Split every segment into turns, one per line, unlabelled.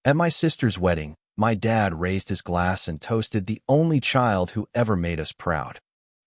At my sister's wedding, my dad raised his glass and toasted the only child who ever made us proud.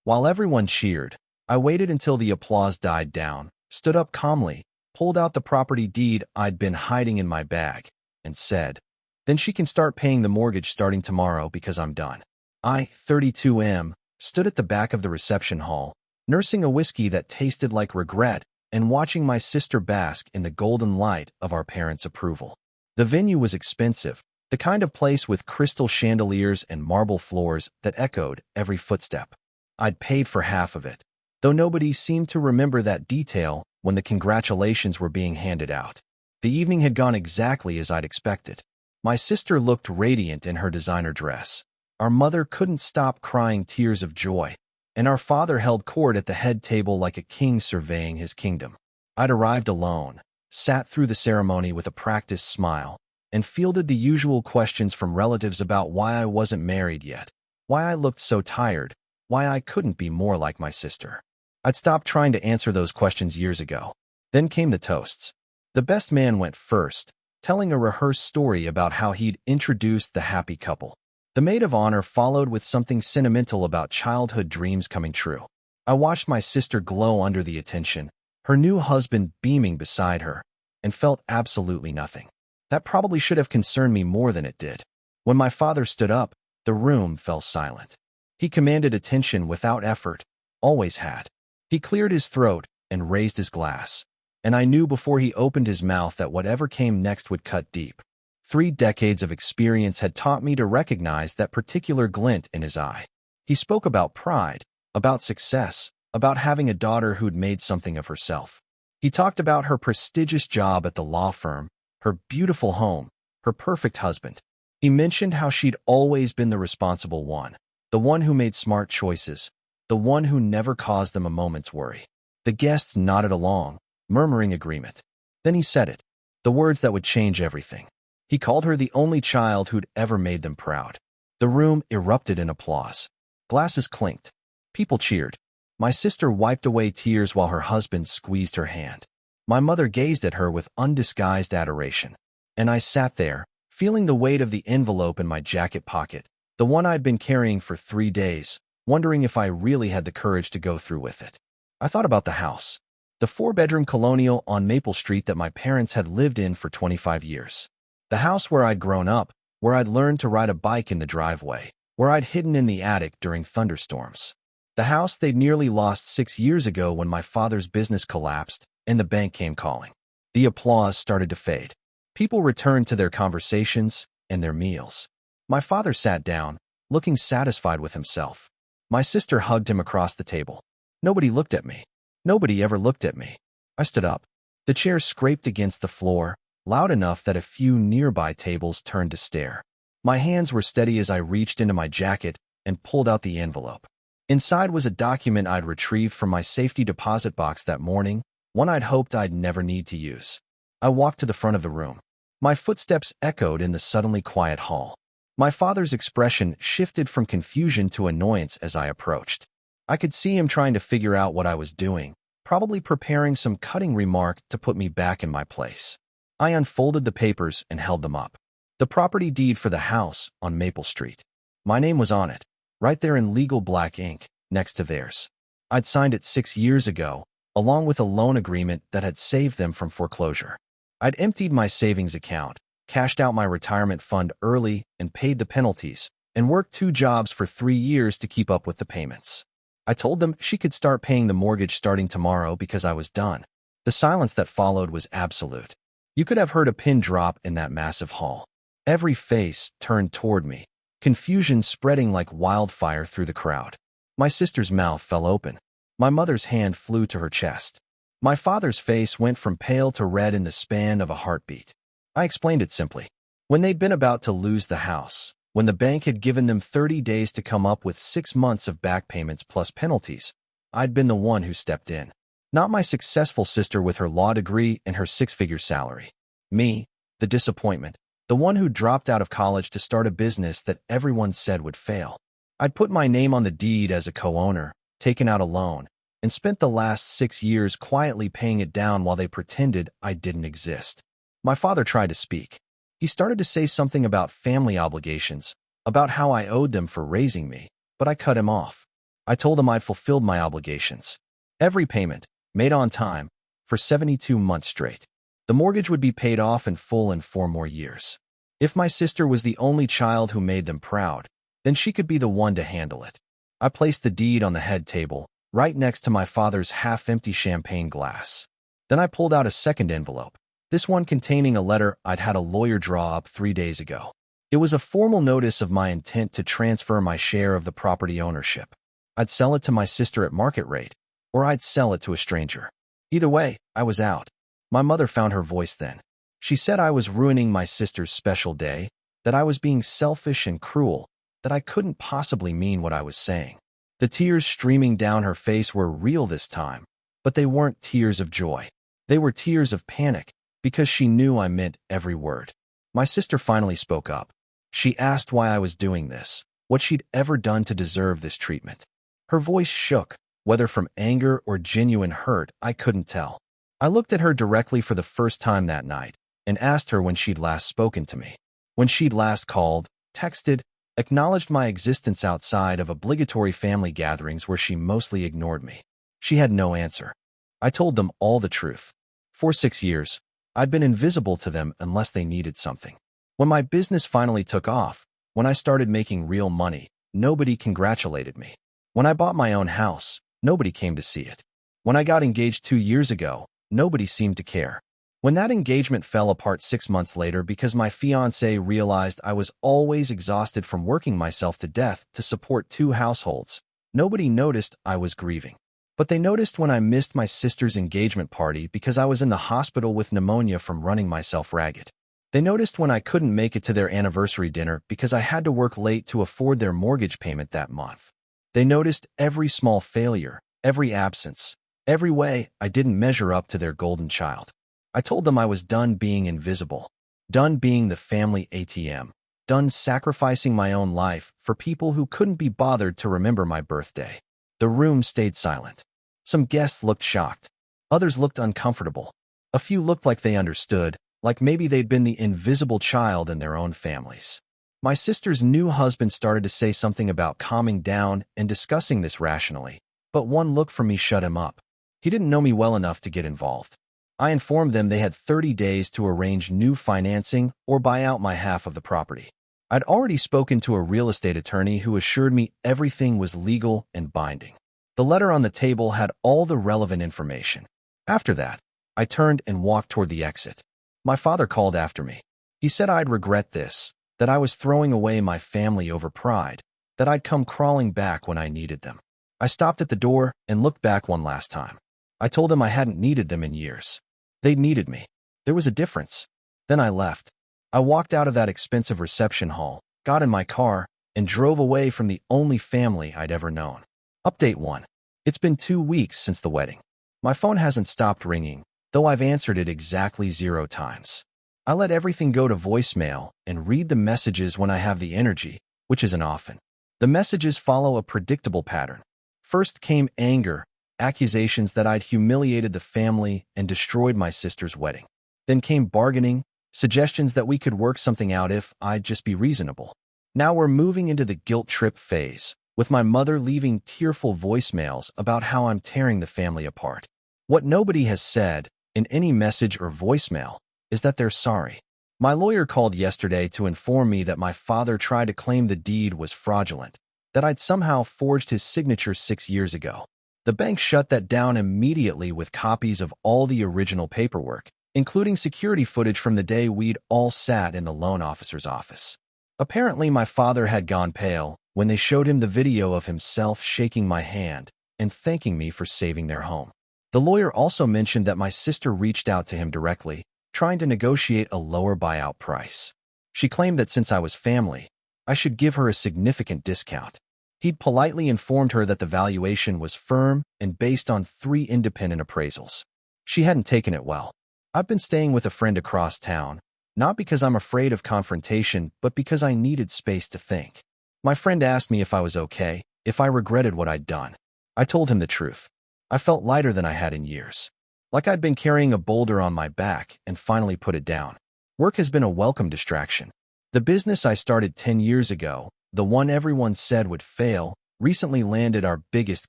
While everyone cheered, I waited until the applause died down, stood up calmly, pulled out the property deed I'd been hiding in my bag, and said, "Then she can start paying the mortgage starting tomorrow because I'm done." I, 32M, stood at the back of the reception hall, nursing a whiskey that tasted like regret and watching my sister bask in the golden light of our parents' approval. The venue was expensive, the kind of place with crystal chandeliers and marble floors that echoed every footstep. I'd paid for half of it, though nobody seemed to remember that detail when the congratulations were being handed out. The evening had gone exactly as I'd expected. My sister looked radiant in her designer dress. Our mother couldn't stop crying tears of joy, and our father held court at the head table like a king surveying his kingdom. I'd arrived alone, sat through the ceremony with a practiced smile, and fielded the usual questions from relatives about why I wasn't married yet, why I looked so tired, why I couldn't be more like my sister. I'd stopped trying to answer those questions years ago. Then came the toasts. The best man went first, telling a rehearsed story about how he'd introduced the happy couple. The maid of honor followed with something sentimental about childhood dreams coming true. I watched my sister glow under the attention, her new husband beaming beside her, and felt absolutely nothing. That probably should have concerned me more than it did. When my father stood up, the room fell silent. He commanded attention without effort, always had. He cleared his throat and raised his glass, and I knew before he opened his mouth that whatever came next would cut deep. 3 decades of experience had taught me to recognize that particular glint in his eye. He spoke about pride, about success, about having a daughter who'd made something of herself. He talked about her prestigious job at the law firm, her beautiful home, her perfect husband. He mentioned how she'd always been the responsible one, the one who made smart choices, the one who never caused them a moment's worry. The guests nodded along, murmuring agreement. Then he said it, the words that would change everything. He called her the only child who'd ever made them proud. The room erupted in applause. Glasses clinked. People cheered. My sister wiped away tears while her husband squeezed her hand. My mother gazed at her with undisguised adoration. And I sat there, feeling the weight of the envelope in my jacket pocket, the one I'd been carrying for 3 days, wondering if I really had the courage to go through with it. I thought about the house, the 4-bedroom colonial on Maple Street that my parents had lived in for 25 years. The house where I'd grown up, where I'd learned to ride a bike in the driveway, where I'd hidden in the attic during thunderstorms. The house they'd nearly lost 6 years ago when my father's business collapsed and the bank came calling. The applause started to fade. People returned to their conversations and their meals. My father sat down, looking satisfied with himself. My sister hugged him across the table. Nobody looked at me. Nobody ever looked at me. I stood up. The chair scraped against the floor, loud enough that a few nearby tables turned to stare. My hands were steady as I reached into my jacket and pulled out the envelope. Inside was a document I'd retrieved from my safety deposit box that morning, one I'd hoped I'd never need to use. I walked to the front of the room. My footsteps echoed in the suddenly quiet hall. My father's expression shifted from confusion to annoyance as I approached. I could see him trying to figure out what I was doing, probably preparing some cutting remark to put me back in my place. I unfolded the papers and held them up. The property deed for the house on Maple Street. My name was on it, right there in legal black ink, next to theirs. I'd signed it 6 years ago, along with a loan agreement that had saved them from foreclosure. I'd emptied my savings account, cashed out my retirement fund early and paid the penalties, and worked 2 jobs for 3 years to keep up with the payments. I told them she could start paying the mortgage starting tomorrow because I was done. The silence that followed was absolute. You could have heard a pin drop in that massive hall. Every face turned toward me, confusion spreading like wildfire through the crowd. My sister's mouth fell open. My mother's hand flew to her chest. My father's face went from pale to red in the span of a heartbeat. I explained it simply. When they'd been about to lose the house, when the bank had given them 30 days to come up with 6 months of back payments plus penalties, I'd been the one who stepped in. Not my successful sister with her law degree and her 6-figure salary. Me, the disappointment, the one who dropped out of college to start a business that everyone said would fail. I'd put my name on the deed as a co-owner, taken out a loan, and spent the last 6 years quietly paying it down while they pretended I didn't exist. My father tried to speak. He started to say something about family obligations, about how I owed them for raising me, but I cut him off. I told him I'd fulfilled my obligations. Every payment, made on time, for 72 months straight. The mortgage would be paid off in full in 4 more years. If my sister was the only child who made them proud, then she could be the one to handle it. I placed the deed on the head table, right next to my father's half-empty champagne glass. Then I pulled out a second envelope, this one containing a letter I'd had a lawyer draw up 3 days ago. It was a formal notice of my intent to transfer my share of the property ownership. I'd sell it to my sister at market rate, or I'd sell it to a stranger. Either way, I was out. My mother found her voice then. She said I was ruining my sister's special day, that I was being selfish and cruel, that I couldn't possibly mean what I was saying. The tears streaming down her face were real this time, but they weren't tears of joy. They were tears of panic, because she knew I meant every word. My sister finally spoke up. She asked why I was doing this, what she'd ever done to deserve this treatment. Her voice shook, whether from anger or genuine hurt, I couldn't tell. I looked at her directly for the first time that night and asked her when she'd last spoken to me, when she'd last called, texted, acknowledged my existence outside of obligatory family gatherings where she mostly ignored me. She had no answer. I told them all the truth. For 6 years, I'd been invisible to them unless they needed something. When my business finally took off, when I started making real money, nobody congratulated me. When I bought my own house, nobody came to see it. When I got engaged 2 years ago, nobody seemed to care. When that engagement fell apart 6 months later because my fiancé realized I was always exhausted from working myself to death to support 2 households, nobody noticed I was grieving. But they noticed when I missed my sister's engagement party because I was in the hospital with pneumonia from running myself ragged. They noticed when I couldn't make it to their anniversary dinner because I had to work late to afford their mortgage payment that month. They noticed every small failure, every absence, every way I didn't measure up to their golden child. I told them I was done being invisible, done being the family ATM, done sacrificing my own life for people who couldn't be bothered to remember my birthday. The room stayed silent. Some guests looked shocked. Others looked uncomfortable. A few looked like they understood, like maybe they'd been the invisible child in their own families. My sister's new husband started to say something about calming down and discussing this rationally, but one look from me shut him up. He didn't know me well enough to get involved. I informed them they had 30 days to arrange new financing or buy out my half of the property. I'd already spoken to a real estate attorney who assured me everything was legal and binding. The letter on the table had all the relevant information. After that, I turned and walked toward the exit. My father called after me. He said I'd regret this, that I was throwing away my family over pride, that I'd come crawling back when I needed them. I stopped at the door and looked back one last time. I told him I hadn't needed them in years. They'd needed me. There was a difference. Then I left. I walked out of that expensive reception hall, got in my car, and drove away from the only family I'd ever known. Update 1. It's been 2 weeks since the wedding. My phone hasn't stopped ringing, though I've answered it exactly 0 times. I let everything go to voicemail and read the messages when I have the energy, which isn't often. The messages follow a predictable pattern. First came anger, accusations that I'd humiliated the family and destroyed my sister's wedding. Then came bargaining, suggestions that we could work something out if I'd just be reasonable. Now we're moving into the guilt trip phase, with my mother leaving tearful voicemails about how I'm tearing the family apart. What nobody has said, in any message or voicemail, is that they're sorry. My lawyer called yesterday to inform me that my father tried to claim the deed was fraudulent, that I'd somehow forged his signature 6 years ago. The bank shut that down immediately with copies of all the original paperwork, including security footage from the day we'd all sat in the loan officer's office. Apparently, my father had gone pale when they showed him the video of himself shaking my hand and thanking me for saving their home. The lawyer also mentioned that my sister reached out to him directly, trying to negotiate a lower buyout price. She claimed that since I was family, I should give her a significant discount. He'd politely informed her that the valuation was firm and based on 3 independent appraisals. She hadn't taken it well. I've been staying with a friend across town, not because I'm afraid of confrontation, but because I needed space to think. My friend asked me if I was okay, if I regretted what I'd done. I told him the truth. I felt lighter than I had in years. Like I'd been carrying a boulder on my back and finally put it down. Work has been a welcome distraction. The business I started 10 years ago, the one everyone said would fail, recently landed our biggest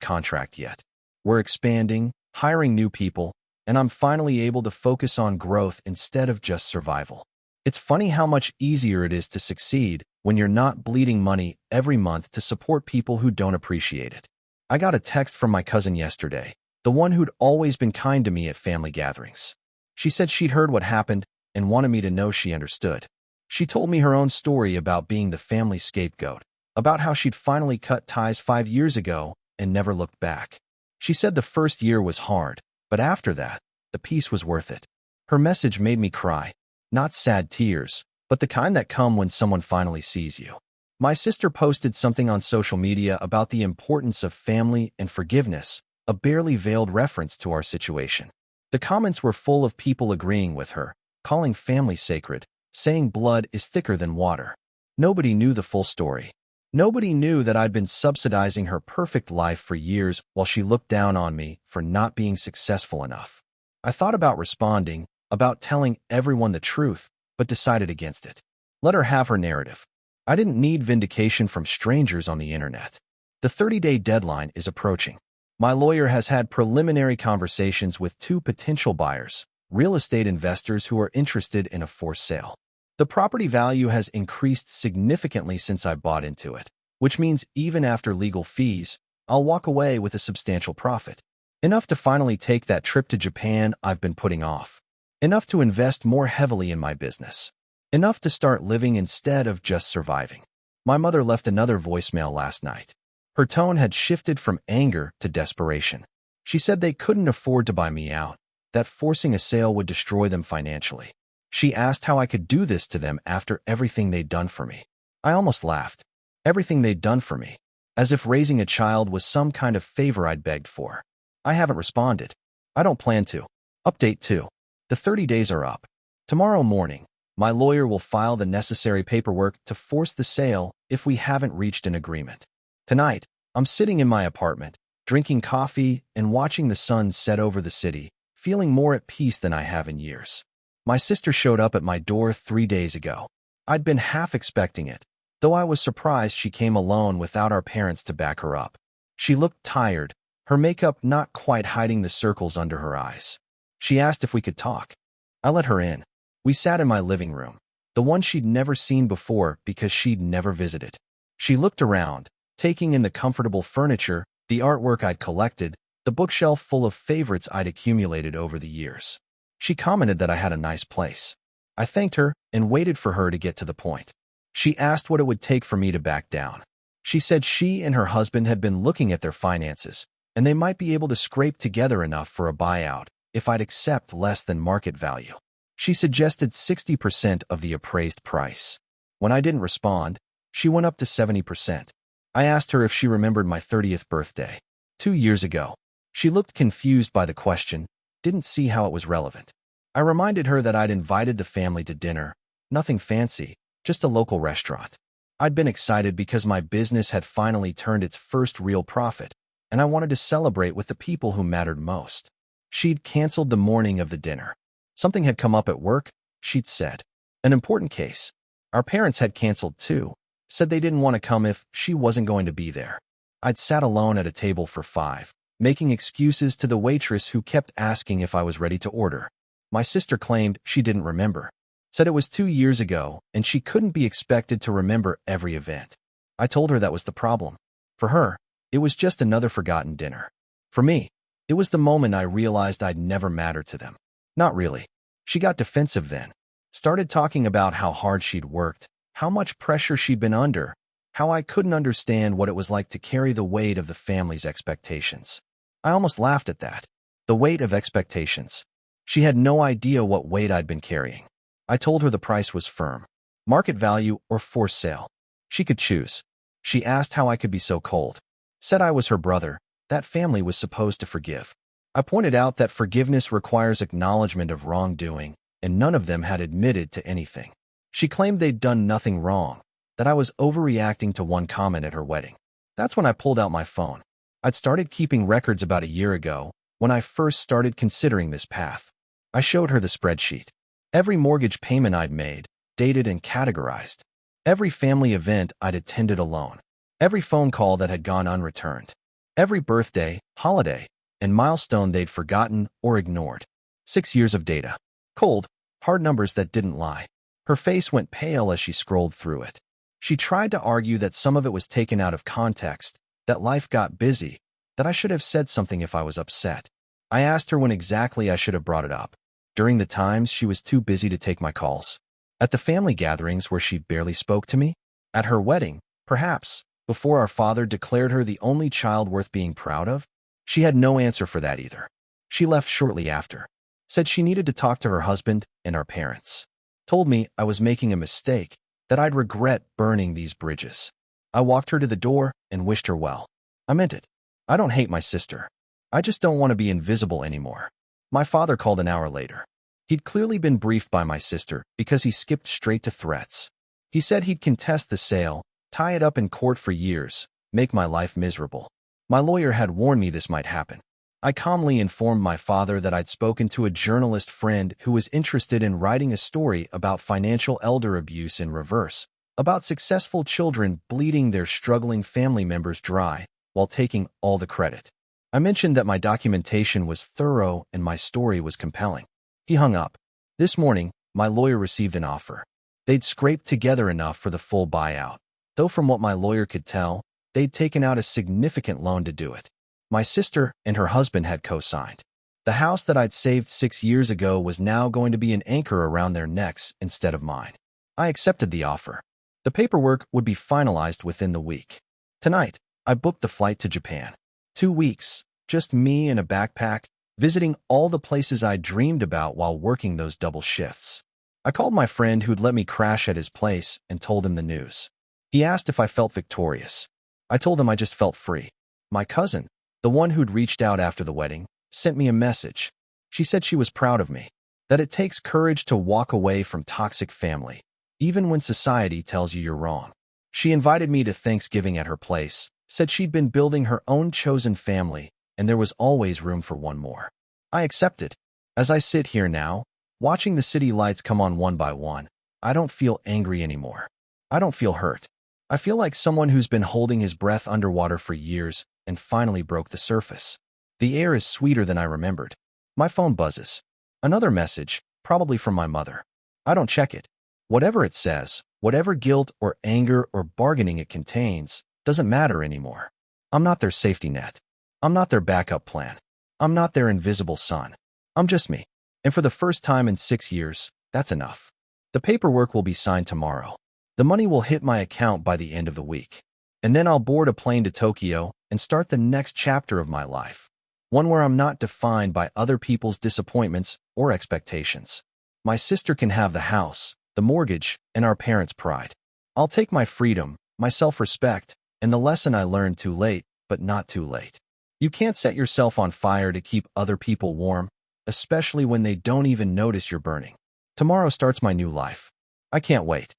contract yet. We're expanding, hiring new people, and I'm finally able to focus on growth instead of just survival. It's funny how much easier it is to succeed when you're not bleeding money every month to support people who don't appreciate it. I got a text from my cousin yesterday, the one who'd always been kind to me at family gatherings. She said she'd heard what happened and wanted me to know she understood. She told me her own story about being the family scapegoat, about how she'd finally cut ties 5 years ago and never looked back. She said the first year was hard, but after that, the peace was worth it. Her message made me cry, not sad tears, but the kind that come when someone finally sees you. My sister posted something on social media about the importance of family and forgiveness, a barely veiled reference to our situation. The comments were full of people agreeing with her, calling family sacred, saying blood is thicker than water. Nobody knew the full story. Nobody knew that I'd been subsidizing her perfect life for years while she looked down on me for not being successful enough. I thought about responding, about telling everyone the truth, but decided against it. Let her have her narrative. I didn't need vindication from strangers on the internet. The 30-day deadline is approaching. My lawyer has had preliminary conversations with 2 potential buyers, real estate investors who are interested in a forced sale. The property value has increased significantly since I bought into it, which means even after legal fees, I'll walk away with a substantial profit. Enough to finally take that trip to Japan I've been putting off. Enough to invest more heavily in my business. Enough to start living instead of just surviving. My mother left another voicemail last night. Her tone had shifted from anger to desperation. She said they couldn't afford to buy me out, that forcing a sale would destroy them financially. She asked how I could do this to them after everything they'd done for me. I almost laughed. Everything they'd done for me. As if raising a child was some kind of favor I'd begged for. I haven't responded. I don't plan to. Update 2. The 30 days are up. Tomorrow morning, my lawyer will file the necessary paperwork to force the sale if we haven't reached an agreement. Tonight, I'm sitting in my apartment, drinking coffee and watching the sun set over the city, feeling more at peace than I have in years. My sister showed up at my door 3 days ago. I'd been half expecting it, though I was surprised she came alone without our parents to back her up. She looked tired, her makeup not quite hiding the circles under her eyes. She asked if we could talk. I let her in. We sat in my living room, the one she'd never seen before because she'd never visited. She looked around, taking in the comfortable furniture, the artwork I'd collected, the bookshelf full of favorites I'd accumulated over the years. She commented that I had a nice place. I thanked her and waited for her to get to the point. She asked what it would take for me to back down. She said she and her husband had been looking at their finances, and they might be able to scrape together enough for a buyout if I'd accept less than market value. She suggested 60% of the appraised price. When I didn't respond, she went up to 70%. I asked her if she remembered my 30th birthday. 2 years ago. She looked confused by the question, didn't see how it was relevant. I reminded her that I'd invited the family to dinner, nothing fancy, just a local restaurant. I'd been excited because my business had finally turned its first real profit, and I wanted to celebrate with the people who mattered most. She'd canceled the morning of the dinner. Something had come up at work, she'd said. An important case. Our parents had canceled too, said they didn't want to come if she wasn't going to be there. I'd sat alone at a table for 5, making excuses to the waitress who kept asking if I was ready to order. My sister claimed she didn't remember, said it was 2 years ago and she couldn't be expected to remember every event. I told her that was the problem. For her, it was just another forgotten dinner. For me, it was the moment I realized I'd never mattered to them. Not really. She got defensive then. Started talking about how hard she'd worked, how much pressure she'd been under, how I couldn't understand what it was like to carry the weight of the family's expectations. I almost laughed at that. The weight of expectations. She had no idea what weight I'd been carrying. I told her the price was firm. Market value or forced sale. She could choose. She asked how I could be so cold. Said I was her brother. That family was supposed to forgive. I pointed out that forgiveness requires acknowledgement of wrongdoing, and none of them had admitted to anything. She claimed they'd done nothing wrong, that I was overreacting to one comment at her wedding. That's when I pulled out my phone. I'd started keeping records about a year ago, when I first started considering this path. I showed her the spreadsheet. Every mortgage payment I'd made, dated and categorized. Every family event I'd attended alone. Every phone call that had gone unreturned. Every birthday, holiday, and milestone they'd forgotten or ignored. 6 years of data. Cold, hard numbers that didn't lie. Her face went pale as she scrolled through it. She tried to argue that some of it was taken out of context, that life got busy, that I should have said something if I was upset. I asked her when exactly I should have brought it up. During the times she was too busy to take my calls. At the family gatherings where she barely spoke to me. At her wedding, perhaps, before our father declared her the only child worth being proud of. She had no answer for that either. She left shortly after. Said she needed to talk to her husband and our parents. Told me I was making a mistake, that I'd regret burning these bridges. I walked her to the door and wished her well. I meant it. I don't hate my sister. I just don't want to be invisible anymore. My father called an hour later. He'd clearly been briefed by my sister because he skipped straight to threats. He said he'd contest the sale, tie it up in court for years, make my life miserable. My lawyer had warned me this might happen. I calmly informed my father that I'd spoken to a journalist friend who was interested in writing a story about financial elder abuse in reverse, about successful children bleeding their struggling family members dry while taking all the credit. I mentioned that my documentation was thorough and my story was compelling. He hung up. This morning, my lawyer received an offer. They'd scraped together enough for the full buyout, though from what my lawyer could tell, they'd taken out a significant loan to do it. My sister and her husband had co-signed. The house that I'd saved 6 years ago was now going to be an anchor around their necks instead of mine. I accepted the offer. The paperwork would be finalized within the week. Tonight, I booked the flight to Japan. 2 weeks, just me and a backpack, visiting all the places I dreamed about while working those double shifts. I called my friend who'd let me crash at his place and told him the news. He asked if I felt victorious. I told him I just felt free. My cousin, the one who'd reached out after the wedding, sent me a message. She said she was proud of me, that it takes courage to walk away from toxic family, even when society tells you you're wrong. She invited me to Thanksgiving at her place, said she'd been building her own chosen family, and there was always room for one more. I accepted. As I sit here now, watching the city lights come on one by one, I don't feel angry anymore. I don't feel hurt. I feel like someone who's been holding his breath underwater for years and finally broke the surface. The air is sweeter than I remembered. My phone buzzes. Another message, probably from my mother. I don't check it. Whatever it says, whatever guilt or anger or bargaining it contains, doesn't matter anymore. I'm not their safety net. I'm not their backup plan. I'm not their invisible son. I'm just me. And for the first time in 6 years, that's enough. The paperwork will be signed tomorrow. The money will hit my account by the end of the week. And then I'll board a plane to Tokyo and start the next chapter of my life. One where I'm not defined by other people's disappointments or expectations. My sister can have the house, the mortgage, and our parents' pride. I'll take my freedom, my self-respect, and the lesson I learned too late, but not too late. You can't set yourself on fire to keep other people warm, especially when they don't even notice you're burning. Tomorrow starts my new life. I can't wait.